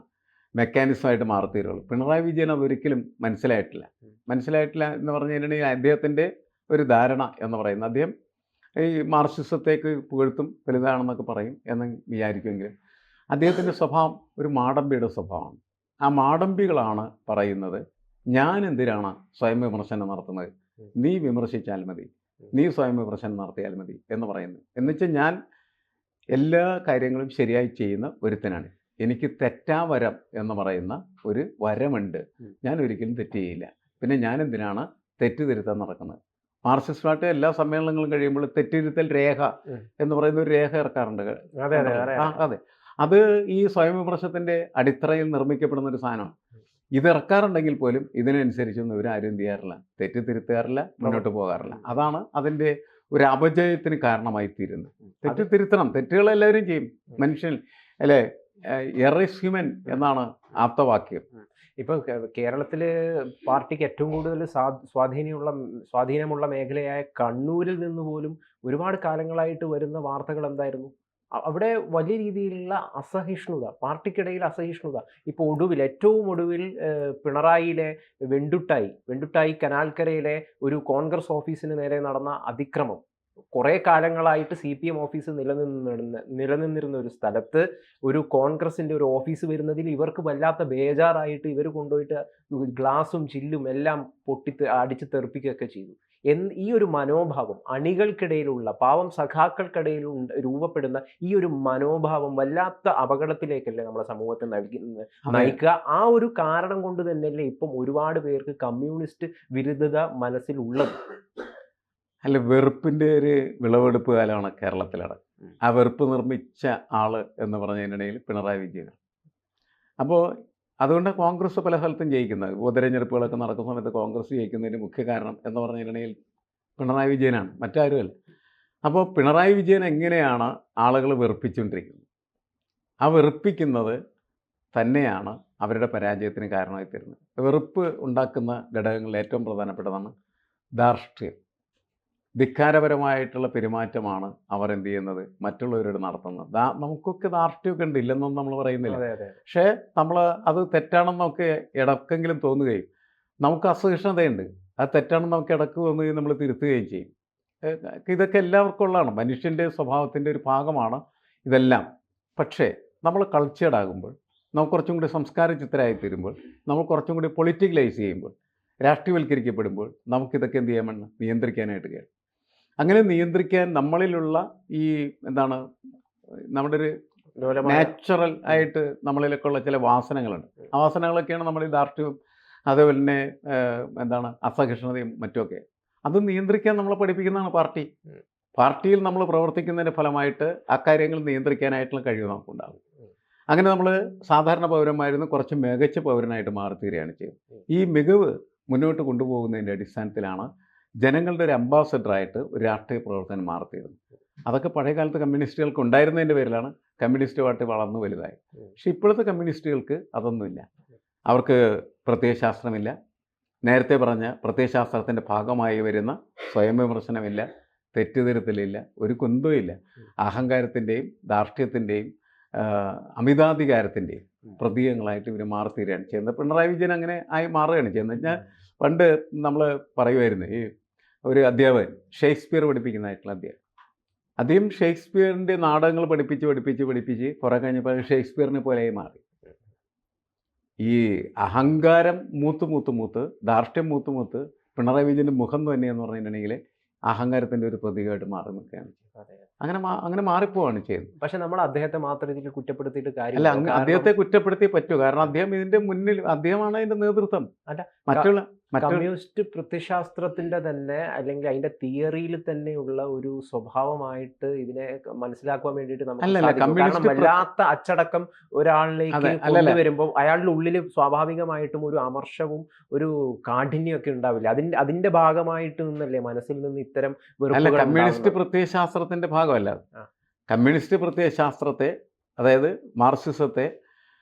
മെക്കാനിസമായിട്ട് മാറിത്തീരുള്ളൂ. പിണറായി വിജയൻ അതൊരിക്കലും മനസ്സിലായിട്ടില്ല എന്ന് പറഞ്ഞു കഴിഞ്ഞിട്ടുണ്ടെങ്കിൽ അദ്ദേഹത്തിൻ്റെ ഒരു ധാരണ എന്ന് പറയുന്നത്, അദ്ദേഹം ഈ മാർക്സിസത്തേക്ക് പുകഴ്ത്തും വലുതാണെന്നൊക്കെ പറയും എന്ന് വിചാരിക്കുമെങ്കിലും അദ്ദേഹത്തിൻ്റെ സ്വഭാവം ഒരു മാടമ്പിയുടെ സ്വഭാവമാണ്. ആ മാടമ്പികളാണ് പറയുന്നത്, ഞാൻ എന്തിനാണ് സ്വയം വിമർശനം നടത്തുന്നത്, നീ വിമർശിച്ചാൽ മതി, നീ സ്വയം വിമർശനം നടത്തിയാൽ മതി എന്ന് പറയുന്നത്. എന്നുവെച്ചാൽ ഞാൻ എല്ലാ കാര്യങ്ങളും ശരിയായി ചെയ്യുന്ന ഒരുത്തനാണ്, എനിക്ക് തെറ്റാവരം എന്ന് പറയുന്ന ഒരു വരമുണ്ട്, ഞാൻ ഒരിക്കലും തെറ്റ് ചെയ്യില്ല, പിന്നെ ഞാൻ എന്തിനാണ് തെറ്റ് തിരുത്താൻ നടക്കുന്നത്. മാർക്സിസ്റ്റ് പാർട്ടി എല്ലാ സമ്മേളനങ്ങളും കഴിയുമ്പോൾ തെറ്റിരുത്തൽ രേഖ എന്ന് പറയുന്ന ഒരു രേഖ ഇറക്കാറുണ്ട്. അതെ, അത് ഈ സ്വയം വിമർശനത്തിൻ്റെ അടിത്തറയിൽ നിർമ്മിക്കപ്പെടുന്ന ഒരു സാധനമാണ്. ഇത് ഇറക്കാറുണ്ടെങ്കിൽ പോലും ഇതിനനുസരിച്ചൊന്നും ഇവരാരും എന്ത് ചെയ്യാറില്ല, തെറ്റ് തിരുത്താറില്ല, മുന്നോട്ട് പോകാറില്ല. അതാണ് അതിൻ്റെ ഒരു അപജയത്തിന് കാരണമായി തീരുന്നത്. തെറ്റ് തിരുത്തണം, തെറ്റുകൾ എല്ലാവരും ചെയ്യും, മനുഷ്യൻ അല്ലേ, എറേസ് ഹ്യൂമൻ എന്നാണ് ആപ്തവാക്യം. ഇപ്പോൾ കേരളത്തിൽ പാർട്ടിക്ക് ഏറ്റവും കൂടുതൽ സ്വാധീനമുള്ള മേഖലയായ കണ്ണൂരിൽ നിന്ന് പോലും ഒരുപാട് കാലങ്ങളായിട്ട് വരുന്ന വാർത്തകൾ എന്തായിരുന്നു? അവിടെ വലിയ രീതിയിലുള്ള അസഹിഷ്ണുത, പാർട്ടിക്കിടയിൽ അസഹിഷ്ണുത. ഇപ്പോൾ ഒടുവിൽ, ഏറ്റവും ഒടുവിൽ പിണറായിയിലെ വെണ്ടുട്ടായി കനാൽക്കരയിലെ ഒരു കോൺഗ്രസ് ഓഫീസിന് നേരെ നടന്ന അതിക്രമം. കുറേ കാലങ്ങളായിട്ട് CPM ഓഫീസ് നിലനിന്നിരുന്ന ഒരു സ്ഥലത്ത് ഒരു കോൺഗ്രസിന്റെ ഒരു ഓഫീസ് വരുന്നതിൽ ഇവർക്ക് വല്ലാത്ത ബേജാറായിട്ട് ഇവർ കൊണ്ടുപോയിട്ട് ഗ്ലാസും ചില്ലും എല്ലാം അടിച്ച് തെറിപ്പിക്കുകയൊക്കെ ചെയ്തു. ഈ ഒരു മനോഭാവം, അണികൾക്കിടയിലുള്ള, പാവം സഖാക്കൾക്കിടയിൽ രൂപപ്പെടുന്ന ഈ ഒരു മനോഭാവം വല്ലാത്ത അപകടത്തിലേക്കല്ലേ നമ്മുടെ സമൂഹത്തെ നയിക്കുക. ആ ഒരു കാരണം കൊണ്ട് തന്നെയല്ലേ ഇപ്പം ഒരുപാട് പേർക്ക് കമ്മ്യൂണിസ്റ്റ് വിരുദ്ധത മനസ്സിലുള്ളത്. അല്ല, വെറുപ്പിൻ്റെ ഒരു വിളവെടുപ്പ് കാലമാണ് കേരളത്തിലടക്കം. ആ വെറുപ്പ് നിർമ്മിച്ച ആള് എന്ന് പറഞ്ഞതിനിടയിൽ പിണറായി വിജയനാണ്. അപ്പോൾ അതുകൊണ്ട് കോൺഗ്രസ് പല സ്ഥലത്തും ജയിക്കുന്നത്, ഉപതെരഞ്ഞെടുപ്പുകളൊക്കെ നടക്കുന്ന സമയത്ത് കോൺഗ്രസ് ജയിക്കുന്നതിന് മുഖ്യ കാരണം എന്ന് പറഞ്ഞതിനിടയിൽ പിണറായി വിജയനാണ്, മറ്റാരുമല്ല. അപ്പോൾ പിണറായി വിജയൻ എങ്ങനെയാണ് ആളുകൾ വെറുപ്പിച്ചുകൊണ്ടിരിക്കുന്നത്, ആ വെറുപ്പിക്കുന്നത് തന്നെയാണ് അവരുടെ പരാജയത്തിന് കാരണമായി തരുന്നത്. വെറുപ്പ് ഉണ്ടാക്കുന്ന ഘടകങ്ങളിൽ ഏറ്റവും പ്രധാനപ്പെട്ടതാണ് ധാർഷ്ട്യം. ധിക്കാരപരമായിട്ടുള്ള പെരുമാറ്റമാണ് അവർ എന്ത് ചെയ്യുന്നത്, മറ്റുള്ളവരോട് നടത്തുന്നത്. നമുക്കൊക്കെ ധാർഷ്ട്യമൊക്കെ ഉണ്ട്, ഇല്ലെന്നൊന്നും നമ്മൾ പറയുന്നില്ല. പക്ഷേ നമ്മൾ അത് തെറ്റാണെന്നൊക്കെ ഇടക്കെങ്കിലും തോന്നുകയും നമുക്ക് അസഹിഷ്ണുതയുണ്ട്, അത് തെറ്റാണെന്ന് നമുക്ക് ഇടക്ക് തോന്നുകയും നമ്മൾ തിരുത്തുകയും ചെയ്യും. ഇതൊക്കെ എല്ലാവർക്കും ഉള്ളതാണ്, മനുഷ്യൻ്റെ സ്വഭാവത്തിൻ്റെ ഒരു ഭാഗമാണ് ഇതെല്ലാം. പക്ഷേ നമ്മൾ കൾച്ചേർഡ് ആകുമ്പോൾ, നമുക്ക് കുറച്ചും കൂടി സംസ്കാര ചിത്തരായി തീരുമ്പോൾ, നമ്മൾ കുറച്ചും കൂടി പൊളിറ്റിക്കലൈസ് ചെയ്യുമ്പോൾ, രാഷ്ട്രീയവൽക്കരിക്കപ്പെടുമ്പോൾ നമുക്കിതൊക്കെ എന്ത് ചെയ്യാൻ വേണം, നിയന്ത്രിക്കാനായിട്ട് കഴിയും. അങ്ങനെ നിയന്ത്രിക്കാൻ നമ്മളിലുള്ള ഈ എന്താണ്, നമ്മുടെ ഒരു നാച്ചുറൽ ആയിട്ട് നമ്മളിലൊക്കെ ഉള്ള ചില വാസനകളുണ്ട്. ആ വാസനകളൊക്കെയാണ് നമ്മൾ ഈ ധാർഷ്ട്യവും അതേപോലെ തന്നെ എന്താണ് അസഹിഷ്ണുതയും മറ്റുമൊക്കെ. അത് നിയന്ത്രിക്കാൻ നമ്മളെ പഠിപ്പിക്കുന്നതാണ് പാർട്ടി. പാർട്ടിയിൽ നമ്മൾ പ്രവർത്തിക്കുന്നതിൻ്റെ ഫലമായിട്ട് ആ കാര്യങ്ങൾ നിയന്ത്രിക്കാനായിട്ടുള്ള കഴിവ് നമുക്കുണ്ടാകും. അങ്ങനെ നമ്മൾ സാധാരണ പൗരന്മാരിൽ കുറച്ച് മികച്ച പൗരനായിട്ട് മാറിത്തീരുകയാണ് ചെയ്യുന്നത്. ഈ മികവ് മുന്നോട്ട് കൊണ്ടുപോകുന്നതിൻ്റെ അടിസ്ഥാനത്തിലാണ് ജനങ്ങളുടെ ഒരു അംബാസഡറായിട്ട് ഒരു രാഷ്ട്രീയ പ്രവർത്തനം മാറിത്തീരുന്നത്. അതൊക്കെ പഴയ കാലത്ത് കമ്മ്യൂണിസ്റ്റുകൾക്ക് ഉണ്ടായിരുന്നതിൻ്റെ പേരിലാണ് കമ്മ്യൂണിസ്റ്റ് പാർട്ടി വളർന്നു വലുതായത്. പക്ഷെ ഇപ്പോഴത്തെ കമ്മ്യൂണിസ്റ്റുകൾക്ക് അതൊന്നുമില്ല. അവർക്ക് പ്രത്യയശാസ്ത്രമില്ല, നേരത്തെ പറഞ്ഞ പ്രത്യയശാസ്ത്രത്തിൻ്റെ ഭാഗമായി വരുന്ന സ്വയം വിമർശനമില്ല, തെറ്റുതിരുത്തലില്ല, ഒരു കുന്തവുമില്ല. അഹങ്കാരത്തിൻ്റെയും ധാർഷ്ട്യത്തിൻ്റെയും അമിതാധികാരത്തിൻ്റെയും പ്രതീകങ്ങളായിട്ട് ഇവർ മാറിത്തീരുകയാണ് ചെയ്യുന്നത്. പിണറായി വിജയൻ അങ്ങനെ ആയി മാറുകയാണ് ചെയ്യുന്നത്. വെച്ചാൽ പണ്ട് നമ്മൾ പറയുമായിരുന്നു, ഈ ഒരു അധ്യാപകൻ, ഷേക്സ്പിയർ പഠിപ്പിക്കുന്നതായിട്ടുള്ള അദ്ദേഹം ഷേക്സ്പിയറിൻ്റെ നാടകങ്ങൾ പഠിപ്പിച്ച് കുറേ കഴിഞ്ഞപ്പോൾ ഷേക്സ്പിയറിനെ പോലെയായി മാറി. ഈ അഹങ്കാരം മൂത്ത് ധാർഷ്ട്യം മൂത്ത് പിണറായി വിജയൻ്റെ മുഖം തന്നെയെന്ന് പറഞ്ഞിട്ടുണ്ടെങ്കിൽ അഹങ്കാരത്തിൻ്റെ ഒരു പ്രതീകമായിട്ട് മാറി നിൽക്കുകയാണ്. അങ്ങനെ മാറിപ്പോവാണ് ചെയ്യുന്നത്. പക്ഷെ നമ്മൾ അദ്ദേഹത്തെ മാത്രം ഇതിൽ കുറ്റപ്പെടുത്തിയിട്ട് അല്ല, കാര്യമില്ല. അദ്ദേഹത്തെ കുറ്റപ്പെടുത്തി പറ്റൂ. കാരണം അദ്ദേഹം ഇതിൻ്റെ മുന്നിൽ, അദ്ദേഹമാണ് അതിൻ്റെ നേതൃത്വം. അല്ല, മറ്റുള്ള കമ്മ്യൂണിസ്റ്റ് പ്രത്യയശാസ്ത്രത്തിന്റെ തന്നെ, അല്ലെങ്കിൽ അതിന്റെ തിയറിയിൽ തന്നെയുള്ള ഒരു സ്വഭാവമായിട്ട് ഇതിനെ മനസ്സിലാക്കുവാൻ വേണ്ടിയിട്ട് നമുക്ക് അല്ലല്ല, സാധിക്കും. കാരണം കമ്മ്യൂണിസ്റ്റ് വല്ലാത്ത അച്ചടക്കം ഒരാളിലേക്ക് അതെ, അല്ലല്ല. കൊണ്ടുവരുമ്പോൾ അയാളുടെ ഉള്ളിൽ സ്വാഭാവികമായിട്ടും ഒരു അമർഷവും ഒരു കാഠിന്യമൊക്കെ ഉണ്ടാവില്ല. അതിന്റെ ഭാഗമായിട്ട് നിന്നല്ലേ മനസ്സിൽ നിന്ന് ഇത്തരം അല്ല, വെറുപ്പുകൾ കമ്മ്യൂണിസ്റ്റ് ഉണ്ടാവുന്നത്. പ്രത്യയശാസ്ത്രത്തിൻ്റെ ഭാഗമല്ല അത്. ആ. കമ്മ്യൂണിസ്റ്റ് പ്രത്യയശാസ്ത്രത്തെ, അതായത് മാർക്സിസത്തെ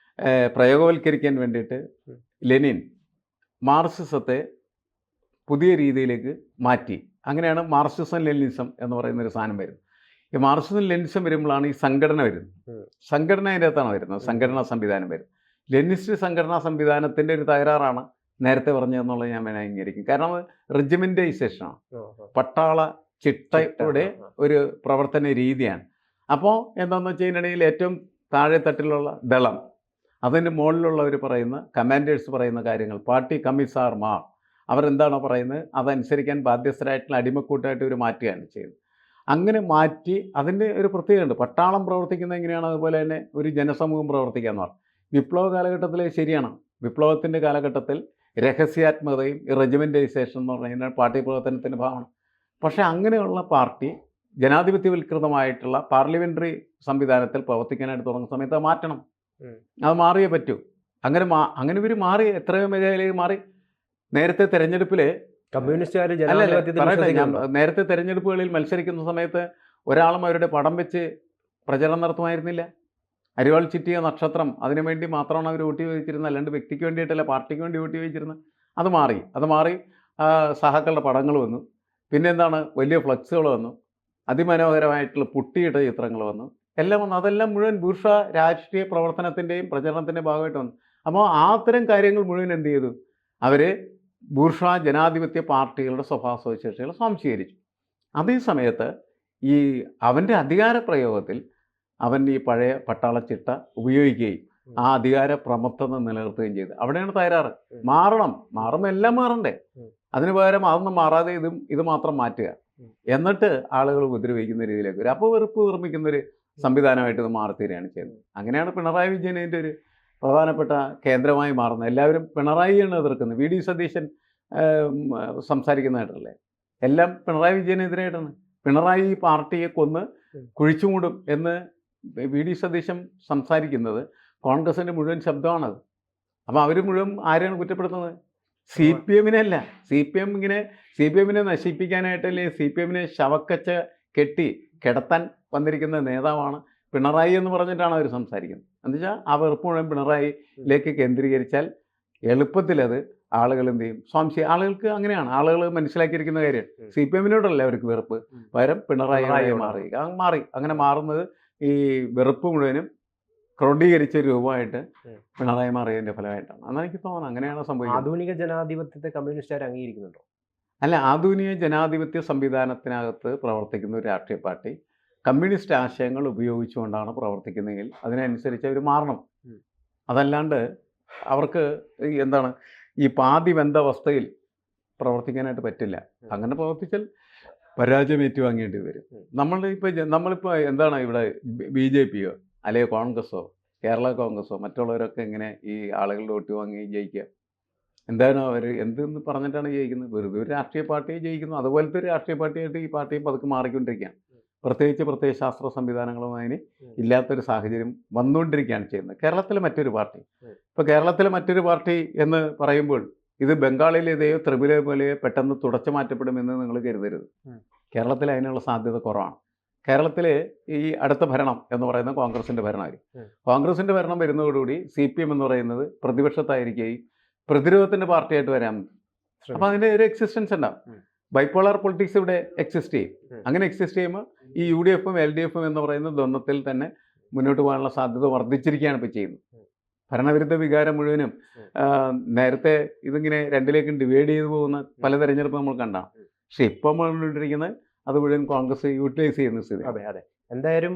പ്രയോഗവൽക്കരിക്കാൻ വേണ്ടിയിട്ട് ഉം. ലെനിൻ മാർക്സിസത്തെ പുതിയ രീതിയിലേക്ക് മാറ്റി. അങ്ങനെയാണ് മാർക്സിസം ലെനിനിസം എന്ന് പറയുന്നൊരു സാധനം വരുന്നത്. ഈ മാർക്സിസം ലെനിനിസം വരുമ്പോഴാണ് ഈ സംഘടന വരുന്നത്. ഉം. സംഘടന അതിൻ്റെ അകത്താണ് വരുന്നത്, സംഘടനാ സംവിധാനം വരും. ലെനിനിസ്റ്റ് സംഘടനാ സംവിധാനത്തിൻ്റെ ഒരു തകരാറാണ് നേരത്തെ പറഞ്ഞതെന്നുള്ളത് ഞാൻ അംഗീകരിക്കും. കാരണം അത് റെജിമെൻറ്റൈസേഷനാണ്, പട്ടാള ചിട്ടയുടെ ഒരു പ്രവർത്തന രീതിയാണ്. അപ്പോൾ എന്താണെന്ന് വെച്ച് കഴിഞ്ഞിട്ടുണ്ടെങ്കിൽ ഏറ്റവും താഴെ തട്ടിലുള്ള ദളം, അതിൻ്റെ മുകളിലുള്ളവർ പറയുന്ന കമാൻഡേഴ്സ് പറയുന്ന കാര്യങ്ങൾ, പാർട്ടി കമ്മീസാർമാർ അവരെന്താണോ പറയുന്നത് അതനുസരിക്കാൻ ബാധ്യസ്ഥരായിട്ടുള്ള അടിമക്കൂട്ടായിട്ട് ഇവർ മാറ്റുകയാണ് ചെയ്യുന്നത്. അങ്ങനെ മാറ്റി അതിൻ്റെ ഒരു പ്രത്യേകതയുണ്ട്. പട്ടാളം പ്രവർത്തിക്കുന്നത് എങ്ങനെയാണ്, അതുപോലെ തന്നെ ഒരു ജനസമൂഹം പ്രവർത്തിക്കാമെന്ന് പറഞ്ഞു. വിപ്ലവ കാലഘട്ടത്തിൽ ശരിയാണ്. വിപ്ലവത്തിൻ്റെ കാലഘട്ടത്തിൽ രഹസ്യാത്മകതയും റെജിമെൻറ്റൈസേഷൻ എന്ന് പറഞ്ഞു കഴിഞ്ഞാൽ പാർട്ടി പ്രവർത്തനത്തിൻ്റെ ഭാഗമാണ്. പക്ഷേ അങ്ങനെയുള്ള പാർട്ടി ജനാധിപത്യവൽകൃതമായിട്ടുള്ള പാർലമെൻ്ററി സംവിധാനത്തിൽ പ്രവർത്തിക്കാനായിട്ട് തുടങ്ങുന്ന സമയത്ത് അത് മാറ്റണം. അത് മാറിയേ പറ്റൂ. അങ്ങനെ ഇവർ മാറി, എത്രയോ മേഖലയിലേക്ക് മാറി. നേരത്തെ തെരഞ്ഞെടുപ്പിൽ കമ്മ്യൂണിസ്റ്റുകാർ നേരത്തെ തെരഞ്ഞെടുപ്പുകളിൽ മത്സരിക്കുന്ന സമയത്ത് ഒരാളും അവരുടെ പടം വെച്ച് പ്രചരണം നടത്തുമായിരുന്നില്ല. അരിവാൾ ചിറ്റിയ നക്ഷത്രം, അതിനുവേണ്ടി മാത്രമാണ് അവർ വോട്ട് ചോദിച്ചിരുന്നത്, അല്ലാണ്ട് വ്യക്തിക്ക് വേണ്ടിയിട്ടല്ല, പാർട്ടിക്ക് വേണ്ടി വോട്ട് ചോദിച്ചിരുന്നത്. അത് മാറി സഹാക്കളുടെ പടങ്ങൾ വന്നു. പിന്നെ എന്താണ്, വലിയ ഫ്ലക്സുകൾ വന്നു, അതിമനോഹരമായിട്ടുള്ള പുട്ടിയിട്ട ചിത്രങ്ങൾ വന്നു. എല്ലാം വന്നു. അതെല്ലാം മുഴുവൻ ബൂർഷ്വ രാഷ്ട്രീയ പ്രവർത്തനത്തിൻ്റെയും പ്രചരണത്തിൻ്റെയും ഭാഗമായിട്ട് വന്നു. അപ്പോൾ അത്തരം കാര്യങ്ങൾ മുഴുവൻ എന്ത് ചെയ്തു? അവർ ബൂർഷ്വ ജനാധിപത്യ പാർട്ടികളുടെ സ്വഭാവ സവിശേഷതകൾ സ്വാംശീകരിച്ചു. അതേ സമയത്ത് ഈ അവൻ്റെ അധികാര പ്രയോഗത്തിൽ അവൻ ഈ പഴയ പട്ടാളച്ചിട്ട ഉപയോഗിക്കുകയും ആ അധികാര പ്രമത്തത നിലനിർത്തുകയും ചെയ്തു. അവിടെയാണ് തകരാറ്. മാറുമ്പോൾ എല്ലാം മാറണ്ടേ? അതിന് പകരം അതൊന്നും മാറാതെ ഇത് മാത്രം മാറ്റുക, എന്നിട്ട് ആളുകൾ ഉപദ്രവിക്കുന്ന രീതിയിലേക്ക് വരും. അപ്പോൾ വെറുപ്പ് നിർമ്മിക്കുന്നൊരു സംവിധാനമായിട്ട് ഇത് മാറിത്തീരുകയാണ് ചെയ്യുന്നത്. അങ്ങനെയാണ് പിണറായി വിജയൻ ഇതിൻ്റെ ഒരു പ്രധാനപ്പെട്ട കേന്ദ്രമായി മാറുന്നത്. എല്ലാവരും പിണറായിയാണ് എതിർക്കുന്നത്. വി ഡി സതീശൻ സംസാരിക്കുന്നതായിട്ടല്ലേ, എല്ലാം പിണറായി വിജയനെതിരായിട്ടാണ്. പിണറായി ഈ പാർട്ടിയെ കൊന്ന് കുഴിച്ചുമൂടും എന്ന് വി ഡി സതീശൻ സംസാരിക്കുന്നത് കോൺഗ്രസിൻ്റെ മുഴുവൻ ശബ്ദമാണത്. അപ്പോൾ അവർ മുഴുവൻ ആരെയാണ് കുറ്റപ്പെടുത്തുന്നത്? സി പി എമ്മിനെ അല്ല. സി പി എമ്മിനെ നശിപ്പിക്കാനായിട്ടല്ലേ സി പി എമ്മിനെ ശവക്കച്ച കെട്ടി കിടത്താൻ വന്നിരിക്കുന്ന നേതാവാണ് പിണറായി എന്ന് പറഞ്ഞിട്ടാണ് അവർ സംസാരിക്കുന്നത്. എന്നുവെച്ചാൽ ആ വെറുപ്പ് മുഴുവൻ പിണറായിയിലേക്ക് കേന്ദ്രീകരിച്ചാൽ എളുപ്പത്തിൽ അത് ആളുകൾ എന്ത് ചെയ്യും? ആളുകൾക്ക് അങ്ങനെയാണ്, ആളുകൾ മനസ്സിലാക്കിയിരിക്കുന്ന കാര്യം. സി പി എമ്മിനോടല്ല അവർക്ക് വെറുപ്പ്, പകരം പിണറായി മാറി. അങ്ങനെ മാറുന്നത് ഈ വെറുപ്പ് മുഴുവനും ക്രോഡീകരിച്ച രൂപമായിട്ട് പിണറായി മാറിയതിൻ്റെ ഫലമായിട്ടാണ്. അതാണ് എനിക്ക് തോന്നുന്നത്. അങ്ങനെയാണ് സംഭവിക്കുന്നത്. ആധുനിക ജനാധിപത്യത്തെ കമ്മ്യൂണിസ്റ്റുകാർ അംഗീകരിക്കുന്നുണ്ടോ? അല്ല, ആധുനിക ജനാധിപത്യ സംവിധാനത്തിനകത്ത് പ്രവർത്തിക്കുന്ന ഒരു രാഷ്ട്രീയ പാർട്ടി കമ്മ്യൂണിസ്റ്റ് ആശയങ്ങൾ ഉപയോഗിച്ചുകൊണ്ടാണ് പ്രവർത്തിക്കുന്നതെങ്കിൽ അതിനനുസരിച്ച് അവർ മാറണം. അതല്ലാണ്ട് അവർക്ക് എന്താണ് ഈ പാതി വെന്ത അവസ്ഥയിൽ പ്രവർത്തിക്കാനായിട്ട് പറ്റില്ല. അങ്ങനെ പ്രവർത്തിച്ചാൽ പരാജയം ഏറ്റുവാങ്ങേണ്ടി വരും. നമ്മളിപ്പോൾ എന്താണ് ഇവിടെ BJPയോ അല്ലെങ്കിൽ കോൺഗ്രസ്സോ കേരള കോൺഗ്രസ്സോ മറ്റുള്ളവരൊക്കെ ഇങ്ങനെ ഈ ആളുകളുടെ വോട്ട് വാങ്ങി ജയിക്കുക? എന്താണ് അവർ എന്തെന്ന് പറഞ്ഞിട്ടാണ് ജയിക്കുന്നത്? വെറുതെ ഒരു രാഷ്ട്രീയ പാർട്ടിയെ ജയിക്കുന്നു. അതുപോലത്തെ ഒരു രാഷ്ട്രീയ പാർട്ടിയായിട്ട് ഈ പാർട്ടിയും പതുക്കെ മാറിക്കൊണ്ടിരിക്കുകയാണ്. പ്രത്യേകിച്ച് പ്രത്യയശാസ്ത്ര സംവിധാനങ്ങളും അതിന് ഇല്ലാത്തൊരു സാഹചര്യം വന്നുകൊണ്ടിരിക്കുകയാണ് ചെയ്യുന്നത്. കേരളത്തിലെ മറ്റൊരു പാർട്ടി, ഇപ്പോൾ കേരളത്തിലെ മറ്റൊരു പാർട്ടി എന്ന് പറയുമ്പോൾ ഇത് ബംഗാളിലേതെയോ ത്രിപുര പോലെയോ പെട്ടെന്ന് തുടച്ചു മാറ്റപ്പെടുമെന്ന് നിങ്ങൾ കരുതരുത്. കേരളത്തിൽ അതിനുള്ള സാധ്യത കുറവാണ്. കേരളത്തിൽ ഈ അടുത്ത ഭരണം എന്ന് പറയുന്നത് കോൺഗ്രസിൻ്റെ ഭരണമായിരിക്കും. കോൺഗ്രസിൻ്റെ ഭരണം വരുന്നതോടുകൂടി CPM എന്ന് പറയുന്നത് പ്രതിപക്ഷത്തായിരിക്കുകയും പ്രതിരോധത്തിൻ്റെ പാർട്ടിയായിട്ട് വരാൻ. അപ്പോൾ അതിൻ്റെ ഒരു എക്സിസ്റ്റൻസ് ഉണ്ടാവും. ബൈപ്പോളാർ പൊളിറ്റിക്സ് ഇവിടെ എക്സിസ്റ്റ് ചെയ്യും. അങ്ങനെ എക്സിസ്റ്റ് ചെയ്യുമ്പോൾ ഈ UDFും LDFും എന്ന് പറയുന്ന ദ്വന്ദ്വത്തിൽ തന്നെ മുന്നോട്ട് പോകാനുള്ള സാധ്യത വർദ്ധിച്ചിരിക്കുകയാണ് ഇപ്പോൾ ചെയ്യുന്നത്. ഭരണവിരുദ്ധ വികാരം മുഴുവനും നേരത്തെ ഇതിങ്ങനെ രണ്ടിലേക്കും ഡിവൈഡ് ചെയ്തു പോകുന്ന പല തെരഞ്ഞെടുപ്പ് നമ്മൾ കണ്ടാണ്. പക്ഷെ ഇപ്പം കൊണ്ടിരിക്കുന്നത് അത് മുഴുവൻ കോൺഗ്രസ് യൂട്ടിലൈസ് ചെയ്യുന്ന സ്ഥിതി. അതെ. എന്തായാലും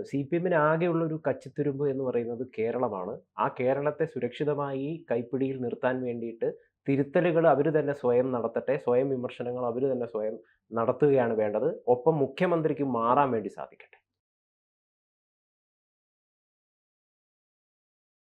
CPMന് ആകെയുള്ളൊരു കച്ചിത്തുരുമ്പ് എന്ന് പറയുന്നത് കേരളമാണ്. ആ കേരളത്തെ സുരക്ഷിതമായി കൈപ്പിടിയിൽ നിർത്താൻ വേണ്ടിയിട്ട് തിരുത്തലുകൾ അവർ തന്നെ സ്വയം നടത്തട്ടെ, സ്വയം വിമർശനങ്ങൾ അവർ തന്നെ സ്വയം നടത്തുകയാണ് വേണ്ടത്. ഒപ്പം മുഖ്യമന്ത്രിക്ക് മാറാൻ വേണ്ടി സാധിക്കണം.